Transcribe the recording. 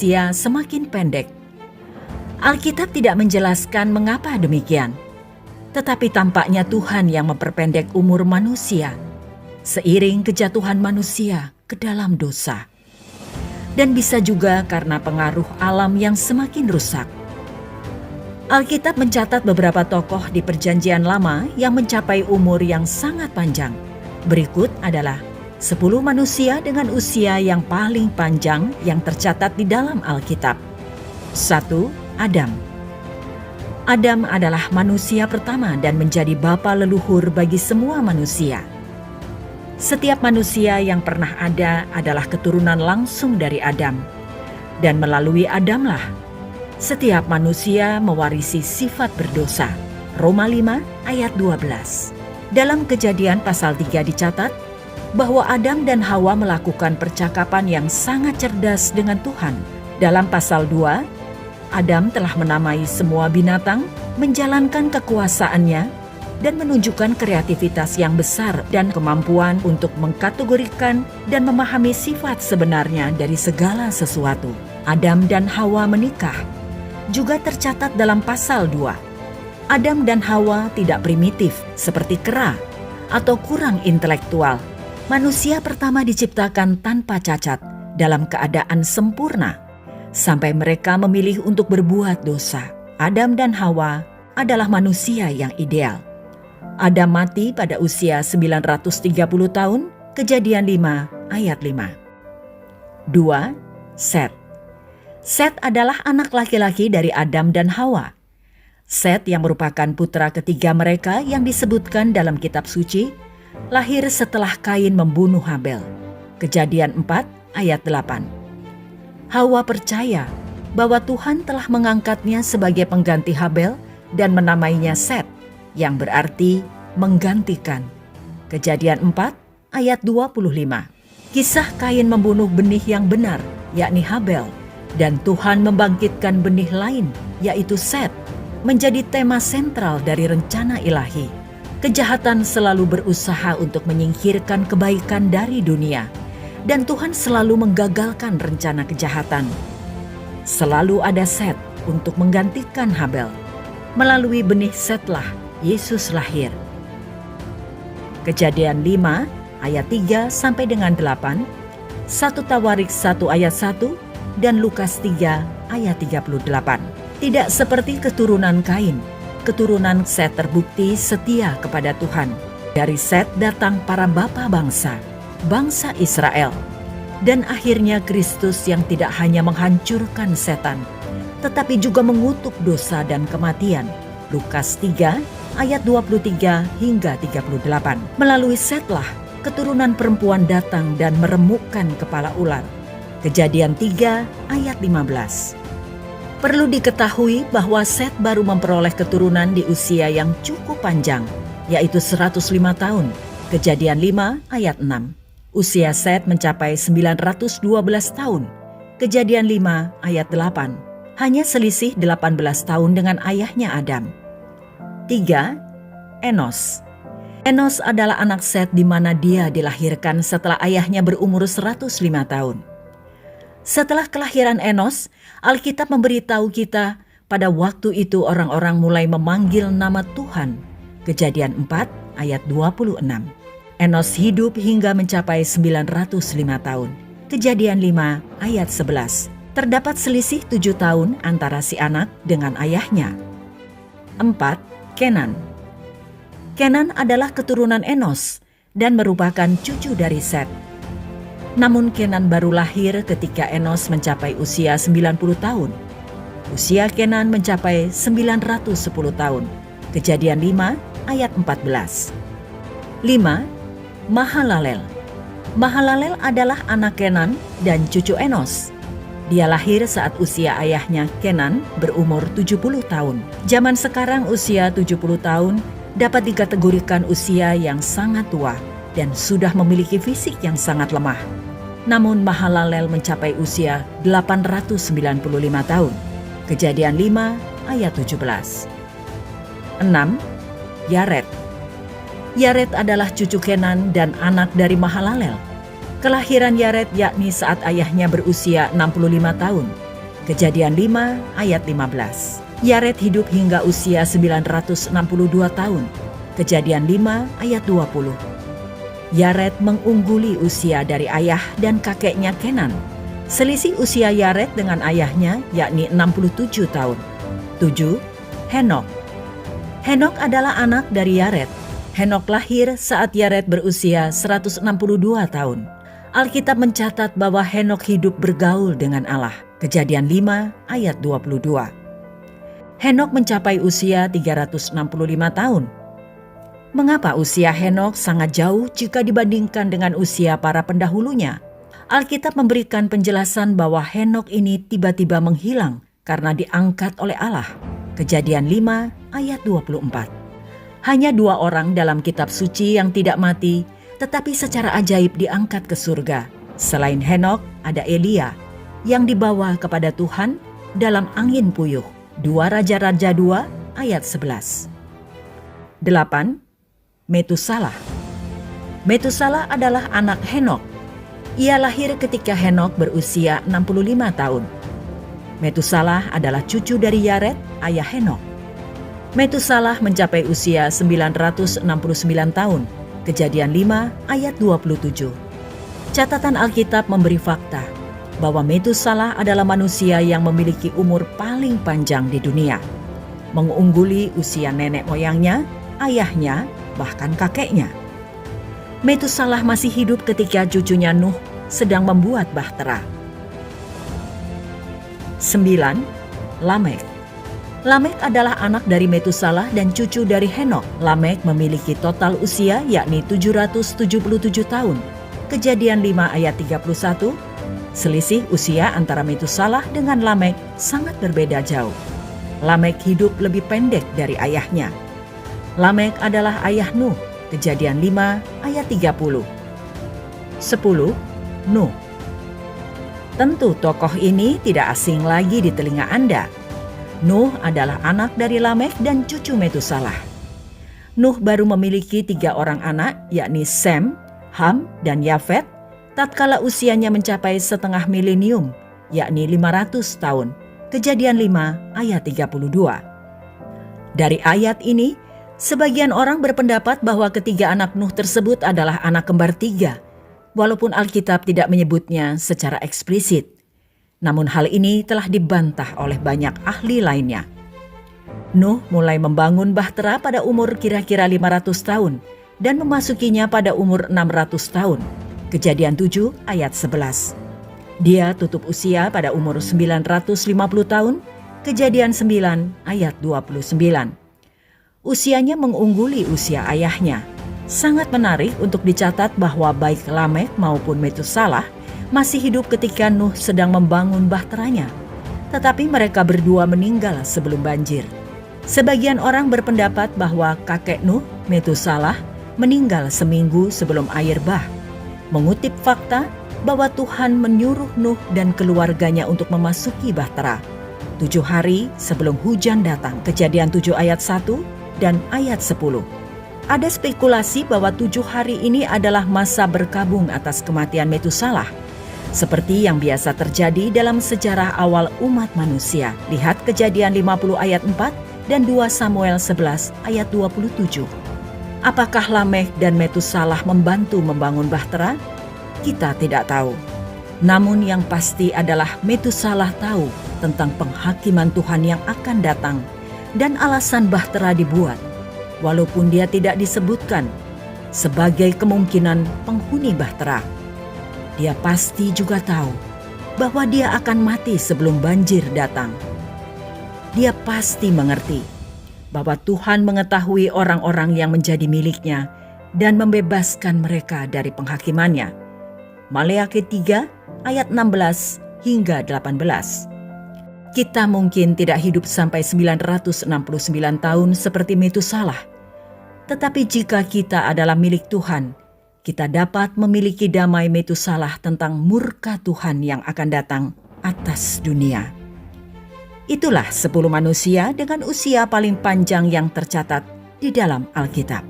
Usia semakin pendek. Alkitab tidak menjelaskan mengapa demikian, tetapi tampaknya Tuhan yang memperpendek umur manusia seiring kejatuhan manusia ke dalam dosa. Dan bisa juga karena pengaruh alam yang semakin rusak. Alkitab mencatat beberapa tokoh di Perjanjian Lama yang mencapai umur yang sangat panjang. Berikut adalah 10 manusia dengan usia yang paling panjang yang tercatat di dalam Alkitab. 1. Adam. Adam adalah manusia pertama dan menjadi bapa leluhur bagi semua manusia. Setiap manusia yang pernah ada adalah keturunan langsung dari Adam. Dan melalui Adamlah setiap manusia mewarisi sifat berdosa. Roma 5 ayat 12. Dalam Kejadian pasal 3 dicatat bahwa Adam dan Hawa melakukan percakapan yang sangat cerdas dengan Tuhan. Dalam pasal 2, Adam telah menamai semua binatang, menjalankan kekuasaannya, dan menunjukkan kreativitas yang besar dan kemampuan untuk mengkategorikan dan memahami sifat sebenarnya dari segala sesuatu. Adam dan Hawa menikah, juga tercatat dalam pasal 2. Adam dan Hawa tidak primitif seperti kera atau kurang intelektual. Manusia pertama diciptakan tanpa cacat, dalam keadaan sempurna, sampai mereka memilih untuk berbuat dosa. Adam dan Hawa adalah manusia yang ideal. Adam mati pada usia 930 tahun, Kejadian 5 ayat 5. 2. Set. Set adalah anak laki-laki dari Adam dan Hawa. Set yang merupakan putra ketiga mereka yang disebutkan dalam kitab suci, lahir setelah Kain membunuh Habel. Kejadian 4 ayat 8. Hawa percaya bahwa Tuhan telah mengangkatnya sebagai pengganti Habel dan menamainya Set, yang berarti menggantikan. Kejadian 4 ayat 25. Kisah Kain membunuh benih yang benar, yakni Habel, dan Tuhan membangkitkan benih lain, yaitu Set, menjadi tema sentral dari rencana ilahi. Kejahatan selalu berusaha untuk menyingkirkan kebaikan dari dunia, dan Tuhan selalu menggagalkan rencana kejahatan. Selalu ada Set untuk menggantikan Habel. Melalui benih Setlah Yesus lahir. Kejadian 5 ayat 3 sampai dengan 8, 1 Tawarik 1 ayat 1, dan Lukas 3 ayat 38. Tidak seperti keturunan Kain, keturunan Set terbukti setia kepada Tuhan. Dari Set datang para bapa bangsa, bangsa Israel. Dan akhirnya Kristus yang tidak hanya menghancurkan setan, tetapi juga mengutuk dosa dan kematian. Lukas 3 ayat 23 hingga 38. Melalui Setlah keturunan perempuan datang dan meremukkan kepala ular. Kejadian 3 ayat 15. Perlu diketahui bahwa Set baru memperoleh keturunan di usia yang cukup panjang, yaitu 105 tahun. Kejadian 5 ayat 6. Usia Set mencapai 912 tahun. Kejadian 5 ayat 8. Hanya selisih 18 tahun dengan ayahnya Adam. 3. Enos. Enos adalah anak Set di mana dia dilahirkan setelah ayahnya berumur 105 tahun. Setelah kelahiran Enos, Alkitab memberitahu kita pada waktu itu orang-orang mulai memanggil nama Tuhan. Kejadian 4 ayat 26. Enos hidup hingga mencapai 905 tahun. Kejadian 5 ayat 11. Terdapat selisih 7 tahun antara si anak dengan ayahnya. 4. Kenan. Kenan adalah keturunan Enos dan merupakan cucu dari Set. Namun Kenan baru lahir ketika Enos mencapai usia 90 tahun. Usia Kenan mencapai 910 tahun. Kejadian 5 ayat 14. 5. Mahalalel. Mahalalel adalah anak Kenan dan cucu Enos. Dia lahir saat usia ayahnya Kenan berumur 70 tahun. Zaman sekarang usia 70 tahun dapat dikategorikan usia yang sangat tua dan sudah memiliki fisik yang sangat lemah. Namun Mahalalel mencapai usia 895 tahun. Kejadian 5 ayat 17. 6. Yared. Yared adalah cucu Kenan dan anak dari Mahalalel. Kelahiran Yared yakni saat ayahnya berusia 65 tahun. Kejadian 5 ayat 15. Yared hidup hingga usia 962 tahun. Kejadian 5 ayat 20. Yared mengungguli usia dari ayah dan kakeknya Kenan. Selisih usia Yared dengan ayahnya yakni 67 tahun. 7. Henok. Henok adalah anak dari Yared. Henok lahir saat Yared berusia 162 tahun. Alkitab mencatat bahwa Henok hidup bergaul dengan Allah. Kejadian 5 ayat 22. Henok mencapai usia 365 tahun. Mengapa usia Henok sangat jauh jika dibandingkan dengan usia para pendahulunya? Alkitab memberikan penjelasan bahwa Henok ini tiba-tiba menghilang karena diangkat oleh Allah. Kejadian 5 ayat 24. Hanya 2 orang dalam kitab suci yang tidak mati, tetapi secara ajaib diangkat ke surga. Selain Henok, ada Elia yang dibawa kepada Tuhan dalam angin puyuh. 2 Raja-Raja 2 ayat 11. 8. Metusalah. Metusalah adalah anak Henok. Ia lahir ketika Henok berusia 65 tahun. Metusalah adalah cucu dari Yared, ayah Henok. Metusalah mencapai usia 969 tahun. Kejadian 5 ayat 27. Catatan Alkitab memberi fakta bahwa Metusalah adalah manusia yang memiliki umur paling panjang di dunia, mengungguli usia nenek moyangnya, ayahnya, bahkan kakeknya. Metusalah masih hidup ketika cucunya Nuh sedang membuat bahtera. 9. Lamek. Lamek adalah anak dari Metusalah dan cucu dari Henok. Lamek memiliki total usia yakni 777 tahun. Kejadian 5 ayat 31. Selisih usia antara Metusalah dengan Lamek sangat berbeda jauh. Lamek hidup lebih pendek dari ayahnya. Lamek adalah ayah Nuh. Kejadian 5 ayat 30. 10. Nuh. Tentu tokoh ini tidak asing lagi di telinga Anda. Nuh adalah anak dari Lamek dan cucu Metusalah. Nuh baru memiliki 3 orang anak, yakni Sem, Ham, dan Yafet, tatkala usianya mencapai setengah milenium, yakni 500 tahun. Kejadian 5 ayat 32. Dari ayat ini, sebagian orang berpendapat bahwa ketiga anak Nuh tersebut adalah anak kembar 3, walaupun Alkitab tidak menyebutnya secara eksplisit. Namun hal ini telah dibantah oleh banyak ahli lainnya. Nuh mulai membangun bahtera pada umur kira-kira 500 tahun dan memasukinya pada umur 600 tahun. Kejadian 7 ayat 11. Dia tutup usia pada umur 950 tahun. Kejadian 9 ayat 29. Usianya mengungguli usia ayahnya. Sangat menarik untuk dicatat bahwa baik Lamek maupun Metusalah masih hidup ketika Nuh sedang membangun bahteranya. Tetapi mereka berdua meninggal sebelum banjir. Sebagian orang berpendapat bahwa kakek Nuh, Metusalah, meninggal seminggu sebelum air bah. Mengutip fakta bahwa Tuhan menyuruh Nuh dan keluarganya untuk memasuki bahtera 7 hari sebelum hujan datang. Kejadian 7 ayat 1 dan ayat 10. Ada spekulasi bahwa 7 hari ini adalah masa berkabung atas kematian Metusalah, seperti yang biasa terjadi dalam sejarah awal umat manusia. Lihat Kejadian 50 ayat 4 dan 2 Samuel 11 ayat 27. Apakah Lamek dan Metusalah membantu membangun bahtera? Kita tidak tahu. Namun yang pasti adalah Metusalah tahu tentang penghakiman Tuhan yang akan datang dan alasan bahtera dibuat, walaupun dia tidak disebutkan sebagai kemungkinan penghuni bahtera. Dia pasti juga tahu bahwa dia akan mati sebelum banjir datang. Dia pasti mengerti bahwa Tuhan mengetahui orang-orang yang menjadi miliknya dan membebaskan mereka dari penghakimannya. Maleakhi 3 ayat 16 hingga 18. Kita mungkin tidak hidup sampai 969 tahun seperti Metusalah. Tetapi jika kita adalah milik Tuhan, kita dapat memiliki damai Metusalah tentang murka Tuhan yang akan datang atas dunia. Itulah 10 manusia dengan usia paling panjang yang tercatat di dalam Alkitab.